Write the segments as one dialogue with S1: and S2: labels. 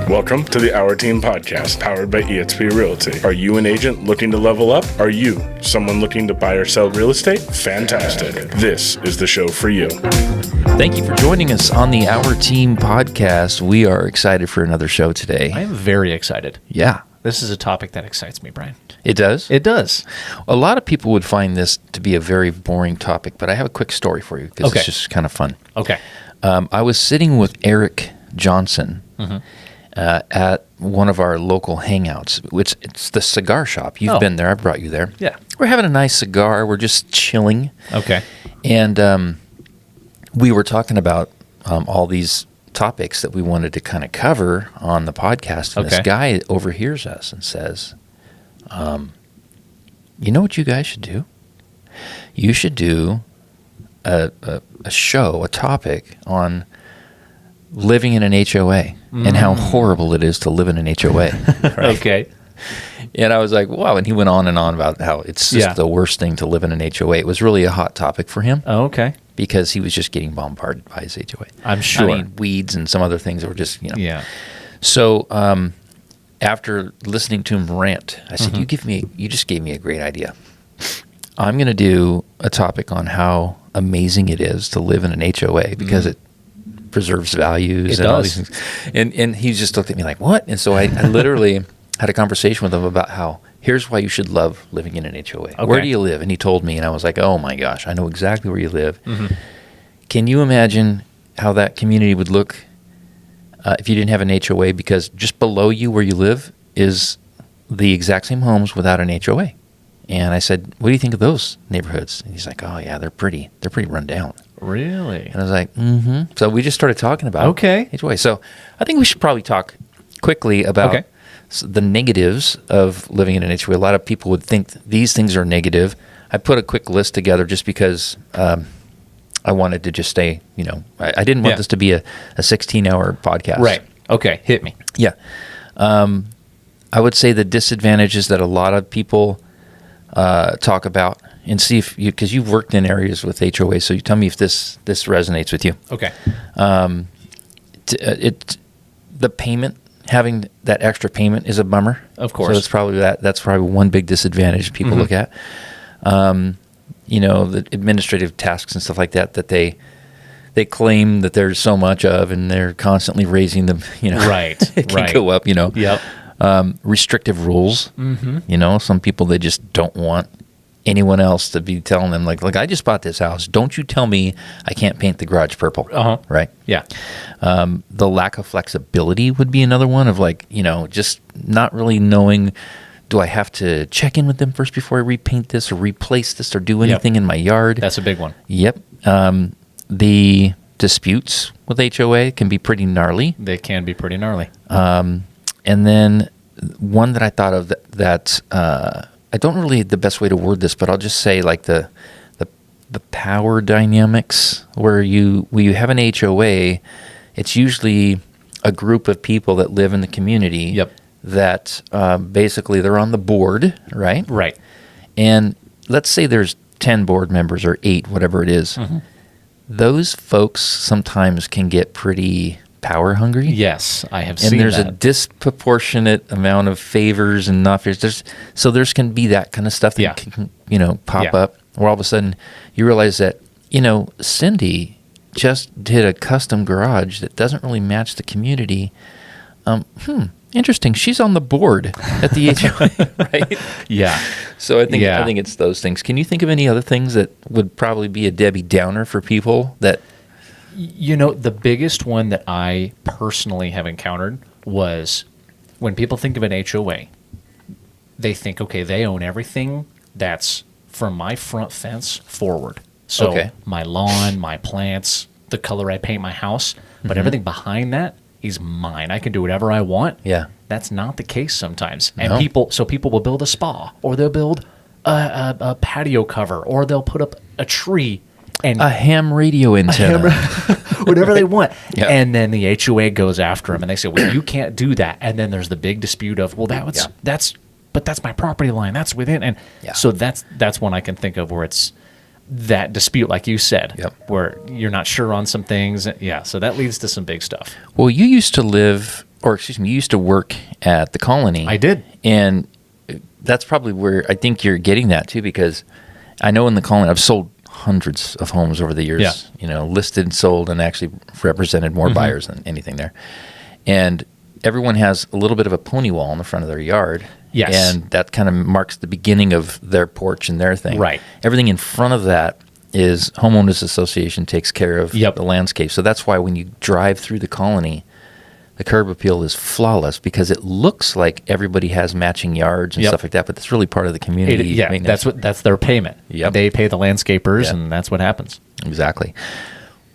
S1: Welcome to the Our Team Podcast, powered by eXp Realty. Are you an agent looking to level up? Are you someone looking to buy or sell real estate? Fantastic. This is the show for you.
S2: Thank you for joining us on the Our Team Podcast. We are excited for another show today.
S3: I am very excited.
S2: Yeah.
S3: This is a topic that excites me, Brian.
S2: It does?
S3: It does.
S2: A lot of people would find this to be a very boring topic, but I have a quick story for you because
S3: Okay.
S2: it's just kind of fun.
S3: Okay.
S2: I was sitting with Eric Johnson at one of our local hangouts. It's the cigar shop. You've been there. I brought you there.
S3: Yeah.
S2: We're having a nice cigar. We're just chilling.
S3: Okay.
S2: And we were talking about all these topics that we wanted to kind of cover on the podcast. And this guy overhears us and says, you know what you guys should do? You should do a show, a topic on living in an HOA and how horrible it is to live in an HOA. Right?
S3: Okay.
S2: And I was like, wow. And he went on and on about how it's just the worst thing to live in an HOA. It was really a hot topic for him.
S3: Oh, okay.
S2: Because he was just getting bombarded by his HOA.
S3: I'm sure.
S2: I mean, weeds and some other things that were just,
S3: Yeah.
S2: So after listening to him rant, I said, you just gave me a great idea. I'm going to do a topic on how amazing it is to live in an HOA because it preserves values all these things. And he just looked at me like, what? And so I literally had a conversation with him about how here's why you should love living in an HOA. Okay. Where do you live? And he told me, and I was like, oh my gosh, I know exactly where you live. Can you imagine how that community would look if you didn't have an HOA? Because just below you where you live is the exact same homes without an HOA. And I said, what do you think of those neighborhoods? And he's like, oh yeah, they're pretty run down.
S3: Really?
S2: And I was like, So we just started talking about HOA. So I think we should probably talk quickly about the negatives of living in an HOA. A lot of people would think these things are negative. I put a quick list together just because I wanted to just stay, I didn't want this to be a 16-hour podcast.
S3: Right. Okay. Hit me.
S2: Yeah. I would say the disadvantages that a lot of people talk about and see if because you've worked in areas with HOA, so you tell me if this resonates with you.
S3: Okay.
S2: The payment, having that extra payment is a bummer.
S3: Of course.
S2: So that's probably one big disadvantage people look at. The administrative tasks and stuff like that they claim that there's so much of, and they're constantly raising them.
S3: Right.
S2: It can go up.
S3: Yep.
S2: Restrictive rules. Some people, they just don't want anyone else to be telling them like, I just bought this house. Don't you tell me I can't paint the garage purple. Right?
S3: Yeah.
S2: The lack of flexibility would be another one of just not really knowing, do I have to check in with them first before I repaint this or replace this or do anything in my yard?
S3: That's a big one.
S2: Yep. The disputes with HOA can be pretty gnarly.
S3: They can be pretty gnarly.
S2: And then one that I thought of that I don't really the best way to word this, but I'll just say like the power dynamics where you have an HOA, it's usually a group of people that live in the community.
S3: Yep.
S2: That basically they're on the board, right?
S3: Right.
S2: And let's say there's 10 board members or 8, whatever it is. Those folks sometimes can get pretty power hungry.
S3: Yes, I have seen that.
S2: And there's a disproportionate amount of favors and not favors. There's can be that kind of stuff that can pop up, where all of a sudden you realize that Cindy just did a custom garage that doesn't really match the community. Interesting. She's on the board at the HOA, right?
S3: Yeah.
S2: So I think it's those things. Can you think of any other things that would probably be a Debbie Downer for people that?
S3: The biggest one that I personally have encountered was when people think of an HOA, they think, okay, they own everything that's from my front fence forward. So my lawn, my plants, the color I paint my house, but everything behind that is mine. I can do whatever I want.
S2: Yeah.
S3: That's not the case sometimes. And people will build a spa, or they'll build a patio cover, or they'll put up a tree. And
S2: a ham radio antenna.
S3: Whatever they want. Yep. And then the HOA goes after them and they say, well, you can't do that. And then there's the big dispute of, well, that's my property line. That's within. And so that's one I can think of where it's that dispute, like you said, where you're not sure on some things. Yeah. So that leads to some big stuff.
S2: Well, you used to live you used to work at the Colony.
S3: I did.
S2: And that's probably where I think you're getting that too, because I know in the Colony, I've sold hundreds of homes over the years, listed, sold, and actually represented more buyers than anything there. And everyone has a little bit of a pony wall in the front of their yard.
S3: Yes.
S2: And that kind of marks the beginning of their porch and their thing.
S3: Right.
S2: Everything in front of that is homeowners association takes care of the landscape. So that's why when you drive through the Colony, the curb appeal is flawless because it looks like everybody has matching yards and stuff like that, but it's really part of the community.
S3: That's their payment.
S2: Yep.
S3: They pay the landscapers, and that's what happens.
S2: Exactly.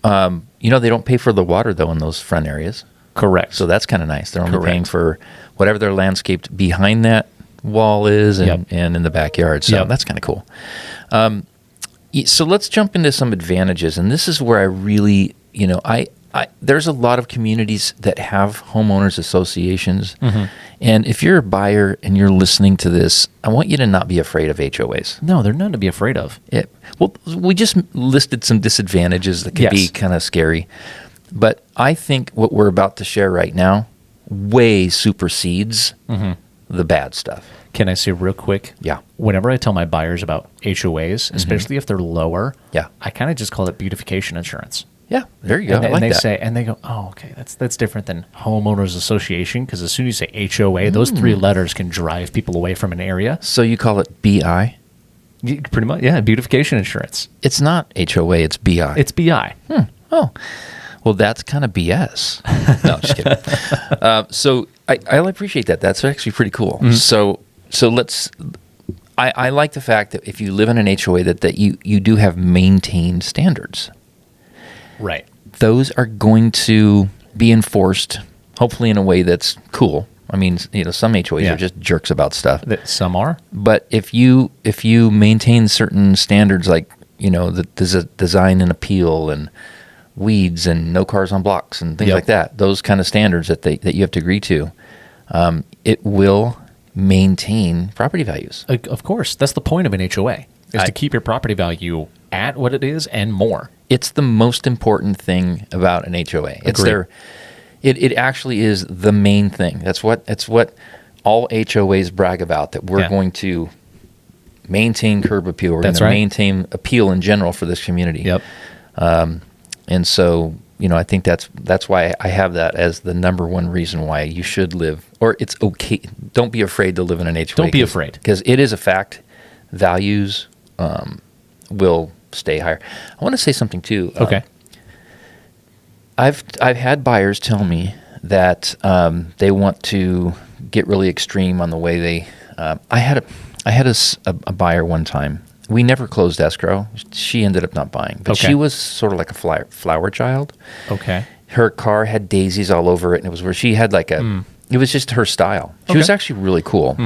S2: They don't pay for the water though in those front areas.
S3: Correct.
S2: So that's kind of nice. They're only paying for whatever their landscaped behind that wall is and in the backyard. So that's kind of cool. So let's jump into some advantages, and this is where I really, there's a lot of communities that have homeowners associations. And if you're a buyer and you're listening to this, I want you to not be afraid of HOAs.
S3: No, they're none to be afraid of.
S2: Well, we just listed some disadvantages that could be kind of scary. But I think what we're about to share right now way supersedes the bad stuff.
S3: Can I say real quick?
S2: Yeah.
S3: Whenever I tell my buyers about HOAs, especially if they're lower,
S2: Yeah.
S3: I kind of just call it beautification insurance.
S2: Yeah, there you go.
S3: And,
S2: I like
S3: they
S2: that.
S3: say, and they go, oh, okay, that's different than homeowners association, because as soon as you say HOA, those three letters can drive people away from an area.
S2: So you call it BI?
S3: Pretty much, yeah, beautification insurance.
S2: It's not HOA, it's BI.
S3: It's BI.
S2: Oh, well, that's kind of BS. No, just kidding. So I appreciate that. That's actually pretty cool. So let's. I like the fact that if you live in an HOA, that you do have maintained standards.
S3: Right.
S2: Those are going to be enforced, hopefully in a way that's cool. I mean, some HOAs are just jerks about stuff.
S3: Some are.
S2: But if you maintain certain standards, like there's a design and appeal and weeds and no cars on blocks and things like that, those kind of standards that you have to agree to, it will maintain property values.
S3: Of course, that's the point of an HOA, is to keep your property value at what it is and more.
S2: It's the most important thing about an HOA. It's it actually is the main thing. That's what all HOAs brag about, that we're going to maintain curb appeal. We're going to maintain appeal in general for this community.
S3: Yep.
S2: And so, I think that's why I have that as the number one reason why you should live, or it's okay. Don't be afraid to live in an HOA.
S3: Don't be afraid.
S2: Because it is a fact. Values will stay higher. I want to say something too.
S3: Okay.
S2: I've had buyers tell me that they want to get really extreme on the way they. I had a buyer one time. We never closed escrow. She ended up not buying, but she was sort of like a flower child.
S3: Okay.
S2: Her car had daisies all over it, and it was where she had like a. It was just her style. She was actually really cool.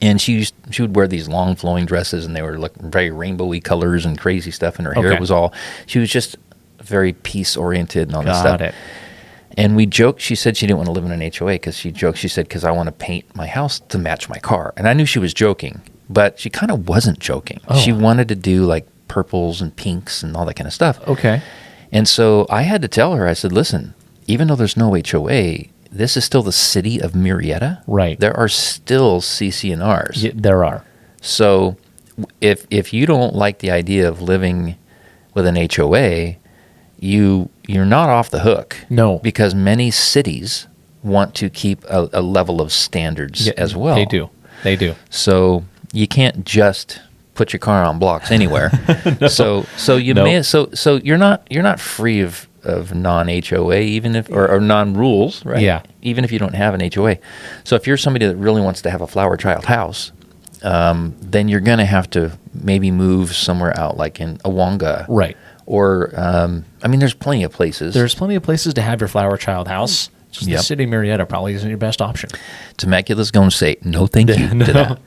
S2: And she would wear these long flowing dresses, and they were like very rainbowy colors and crazy stuff. And her hair was all. She was just very peace oriented and all this stuff. Got it. And we joked. She said she didn't want to live in an HOA because she joked. She said, because I want to paint my house to match my car. And I knew she was joking, but she kind of wasn't joking. Oh. She wanted to do like purples and pinks and all that kind of stuff.
S3: Okay.
S2: And so I had to tell her, I said, listen, even though there's no HOA, this is still the city of Murrieta.
S3: Right.
S2: There are still CC&Rs.
S3: Yeah, there are.
S2: So if you don't like the idea of living with an HOA, you're not off the hook.
S3: No.
S2: Because many cities want to keep a level of standards as well.
S3: They do.
S2: So you can't just put your car on blocks anywhere. No. So you're not free of non-HOA, even if or non-rules, right?
S3: Yeah.
S2: Even if you don't have an HOA. So if you're somebody that really wants to have a flower child house, then you're going to have to maybe move somewhere out, like in Awonga,
S3: right?
S2: Or there's plenty of places.
S3: There's plenty of places to have your flower child house. Just the city of Murrieta probably isn't your best option.
S2: Temecula's going to say no thank you to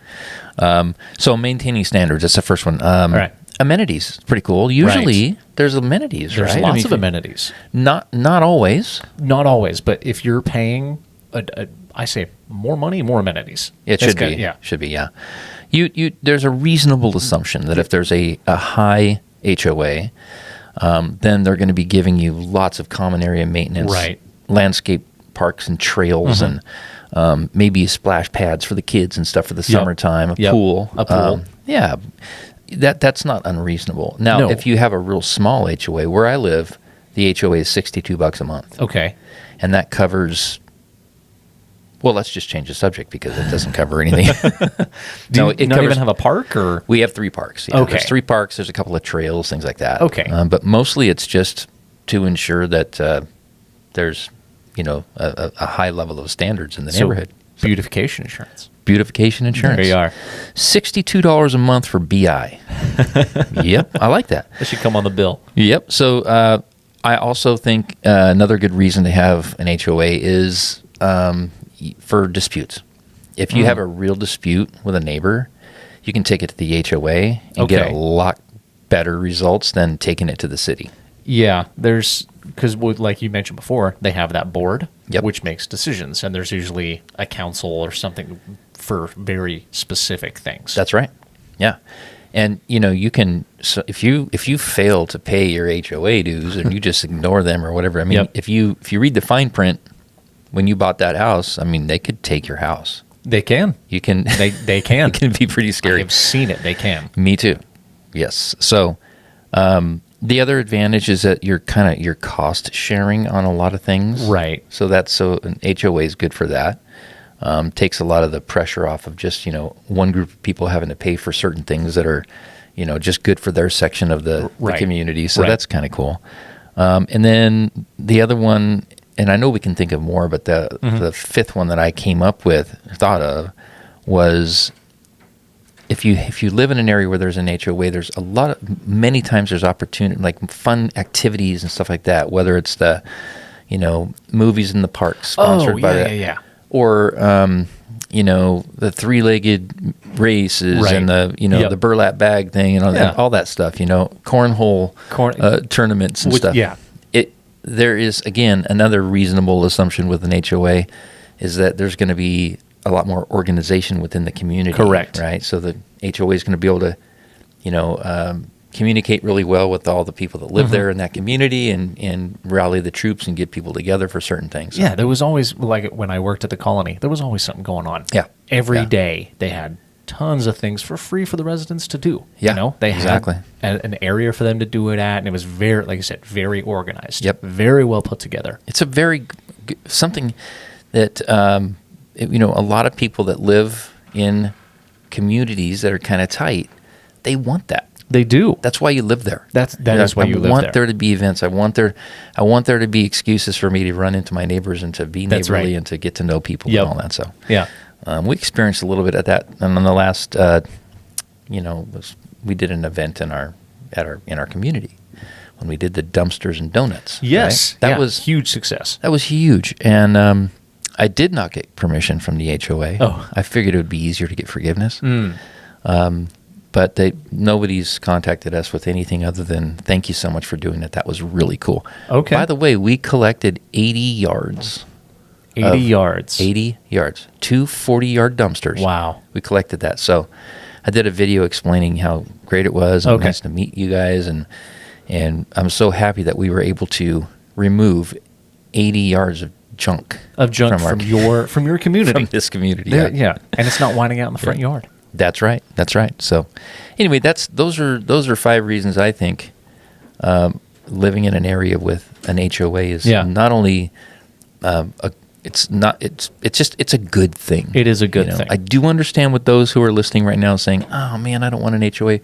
S2: that. So maintaining standards, that's the first one.
S3: All right.
S2: Amenities, pretty cool. Usually there's amenities,
S3: there's
S2: right?
S3: Lots of amenities.
S2: Not always.
S3: Not always, but if you're paying, I say more money, more amenities.
S2: It should be. Yeah. Should be, yeah. There's a reasonable assumption that if there's a high HOA, then they're going to be giving you lots of common area maintenance,
S3: right?
S2: Landscape parks and trails and maybe splash pads for the kids and stuff for the summertime, a pool.
S3: A pool.
S2: Yeah, that's not unreasonable. Now,
S3: No.
S2: if you have a real small HOA, where I live, the HOA is $62 a month.
S3: Okay.
S2: And that covers... Well, let's just change the subject because it doesn't cover anything.
S3: Do you not even have a park, or?
S2: We have 3 parks. Yeah.
S3: Okay.
S2: There's 3 parks. There's a couple of trails, things like that.
S3: Okay.
S2: But mostly it's just to ensure that there's, a high level of standards in the neighborhood.
S3: Beautification insurance.
S2: Beautification insurance.
S3: There you are.
S2: $62 a month for BI. Yep, I like that.
S3: That should come on the bill.
S2: Yep. So I also think another good reason to have an HOA is for disputes. If you have a real dispute with a neighbor, you can take it to the HOA and get a lot better results than taking it to the city.
S3: Yeah, because like you mentioned before, they have that board, which makes decisions, and there's usually a council or something for very specific things.
S2: That's right. Yeah. And you can, so if you fail to pay your HOA dues and you just ignore them or whatever, I mean, if you read the fine print when you bought that house, I mean, they could take your house.
S3: They can.
S2: You can.
S3: They can.
S2: It can be pretty scary.
S3: I've seen it. They can.
S2: Me too. Yes. So the other advantage is that you're cost sharing on a lot of things.
S3: Right.
S2: So an HOA is good for that. Takes a lot of the pressure off of just, one group of people having to pay for certain things that are, just good for their section of the community. So that's kind of cool. And then the other one, and I know we can think of more, but the fifth one that I came up with, thought of, was if you live in an area where there's an HOA, there's many times there's opportunity, like fun activities and stuff like that, whether it's the, movies in the park sponsored by or, the 3-legged races and the, the burlap bag thing and all that stuff, cornhole tournaments and stuff.
S3: Yeah.
S2: There is, again, another reasonable assumption with an HOA is that there's going to be a lot more organization within the community.
S3: Correct.
S2: Right? So the HOA is going to be able to, communicate really well with all the people that live there in that community and rally the troops and get people together for certain things.
S3: Yeah, there was always, like when I worked at the Colony, there was always something going on.
S2: Yeah.
S3: Every day they had tons of things for free for the residents to do.
S2: Yeah,
S3: they
S2: exactly.
S3: had an area for them to do it at, and it was very, like I said, very organized.
S2: Yep.
S3: Very well put together.
S2: It's a very something that a lot of people that live in communities that are kind of tight, they want that.
S3: They do.
S2: That's why you live there.
S3: That is why you live there.
S2: I want there to be events. I want there to be excuses for me to run into my neighbors and to be neighborly and to get to know people and all that. So
S3: yeah.
S2: We experienced a little bit of that, and on the last, we did an event in our community when we did the dumpsters and donuts.
S3: Yes,
S2: right? That was
S3: huge success.
S2: That was huge, and I did not get permission from the HOA.
S3: Oh,
S2: I figured it would be easier to get forgiveness. But nobody's contacted us with anything other than thank you so much for doing it. That was really cool.
S3: Okay.
S2: By the way, we collected 80 yards.
S3: 80 yards.
S2: 80 yards. 2 40-yard dumpsters.
S3: Wow.
S2: We collected that. So I did a video explaining how great it was. And nice to meet you guys. And I'm so happy that we were able to remove 80 yards of junk.
S3: From your community.
S2: From this community.
S3: Yeah. And it's not winding out in the front yard.
S2: That's right. So anyway, those are 5 reasons I think living in an area with an HOA is not only it's a good thing.
S3: It is a good thing.
S2: I do understand with those who are listening right now saying, "Oh man, I don't want an HOA."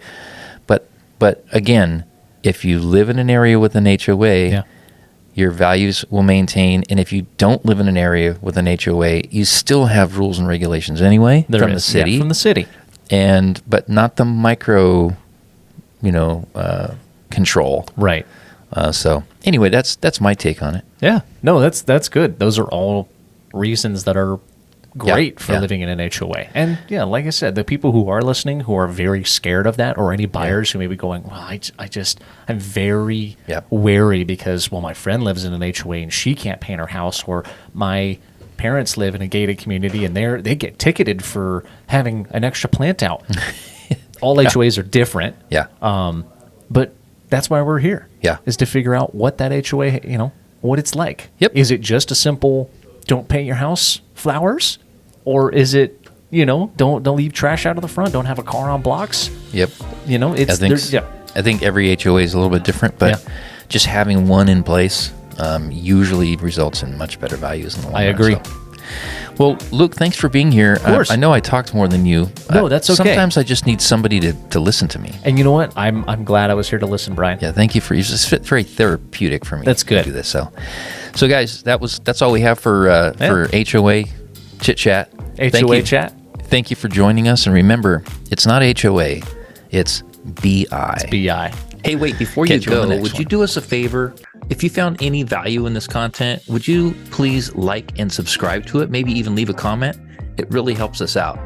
S2: But again, if you live in an area with an HOA, your values will maintain, and if you don't live in an area with an HOA, you still have rules and regulations anyway from the city.
S3: From the city.
S2: But not the micro, control.
S3: Right.
S2: So anyway, that's my take on it.
S3: Yeah. No, that's good. Those are all reasons that are great for living in an HOA. And yeah, like I said, the people who are listening who are very scared of that, or any buyers who may be going, well, I'm very wary because, well, my friend lives in an HOA and she can't paint her house, or my parents live in a gated community and they get ticketed for having an extra plant out. All HOAs are different.
S2: Yeah.
S3: But that's why we're here.
S2: Yeah.
S3: Is to figure out what that HOA, what it's like.
S2: Yep.
S3: Is it just a simple don't paint your house flowers? Or is it, don't leave trash out of the front, don't have a car on blocks?
S2: Yep.
S3: It's
S2: I think every HOA is a little bit different, but just having one in place usually results in much better values in the long run.
S3: I agree.
S2: So. Well, Luke, thanks for being here.
S3: Of course.
S2: I know I talked more than you.
S3: No, that's okay.
S2: Sometimes I just need somebody to listen to me.
S3: And you know what? I'm glad I was here to listen, Brian.
S2: Yeah, thank you for you. Just fit very therapeutic for me.
S3: That's good.
S2: To do this. So guys, that's all we have for HOA chit chat.
S3: HOA chat.
S2: Thank you for joining us, and remember, it's not HOA, it's BI.
S3: It's BI.
S2: Hey, wait, before
S3: Catch
S2: you
S3: you on the
S2: go,
S3: next
S2: would
S3: one.
S2: you do us a favor? If you found any value in this content, would you please like and subscribe to it? Maybe even leave a comment? It really helps us out.